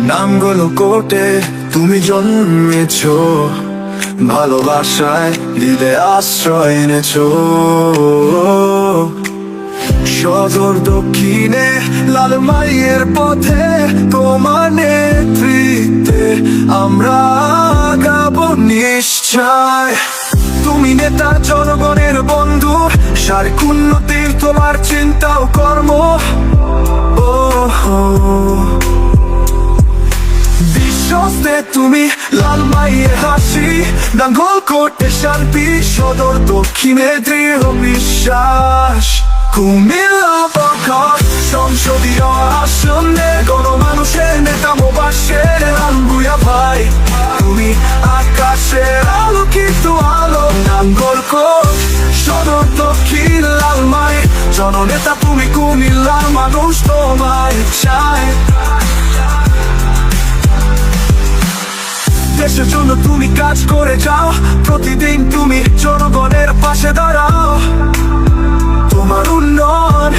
নাঙ্গলকোটে তুমি জন্মেছো, ভালোবাসায় দিলে আশ্রয় এনেছো। সদর দক্ষিণে লালমাইয়ের পথে তোমার নেতৃত্বে আমরা আগাবো নিশ্চয়। তুমি নেতা, জনগণের বন্ধু, সার্ক উন্নতির তোমার চিন্তা ও কর্ম। বিশ্বস্তে তুমি লালমাইয়ের হাসি, নাঙ্গলকোটে শান্তি, সদর দক্ষিণে দৃঢ় বিশ্বাস। কুমিল্লা বখর সংসদীয় আসনে গণমানুষের নেতা মোবাশ্বের আলম ভূঁইয়া ভাই, তুমি আকাশের আলোকিত আলো। নাঙ্গলকোট সদর দক্ষিণ লালমাই, জননেতা তুমি, কুমিল্লার মানুষ তোমায় চায়। দেশের জন্য তুমি কাজ করে যাও, প্রতিদিন তুমি জনগণের পাশে দাঁড়াও। তোমার উন্নয়ন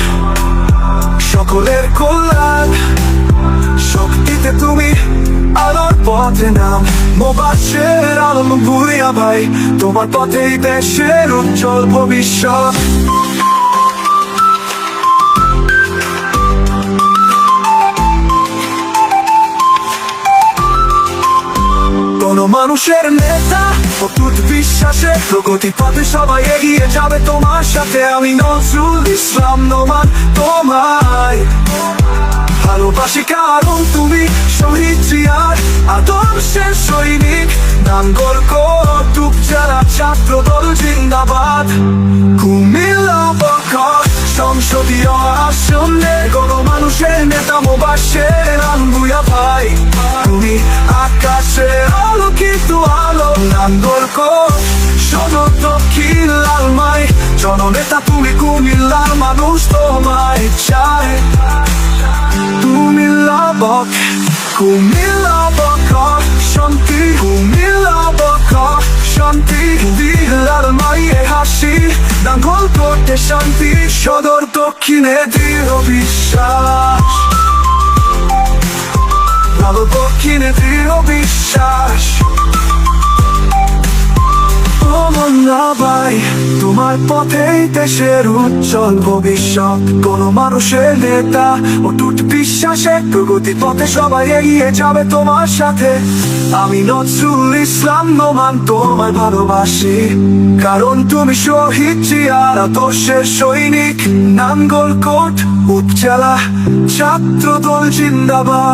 সকলের কল্যাণ, শক্তিতে তুমি আলোর পথে নাম। মোবাশ্বের আলম ভূঁইয়া ভাই, তোমার পথেই দেশের উজ্জ্বল ভবিষ্যৎ। মানুষের নেতা, অটুট বিশ্বাসে প্রগতি পথে সবাই এগিয়ে যাবে তোমার সাথে। আমি নজরুল ইসলাম নোমান তোমায় ভালোবাসি, কারণ তুমি শহীদ জিয়ার আদর্শের সৈনিক। নাঙ্গলকোট উপজেলা ছাত্র দল জিন্দাবাদ। কুমিল্লা বখর সংসদীয় আসনে গণমানুষের নেতা মোবাশ্বের আলম ভূঁইয়া ভাই, তুমি আকাশের আলোকিত আলো। নাঙ্গলকোট সদর দক্ষিণ লালমাই, জননেতা তুমি, কুমিল্লার মানুষ তোমায় চায়। কুমিল্লা বখর শান্তি, কুমিল্লা বখর শান্তি, লালমাইয়ের হাসি। নাঙ্গলকোটে শান্তি, সদর দক্ষিণে দৃঢ় বিশ্বাস। দক্ষিণে দৃঢ় বিশ্বাস। ভাই, তোমার পথেই দেশের উজ্জ্বল ভবিষ্যৎ। কোন মানুষের নেতা, অটুট বিশ্বাসে প্রগতি পথে সবাই এগিয়ে যাবে তোমার সাথে। আমি নজরুল ইসলাম নোমান তোমায় ভালোবাসি, কারণ তুমি শহীদ জিয়ার আদর্শের সৈনিক। নাঙ্গলকোট উপজেলা ছাত্র দল জিন্দাবাদ।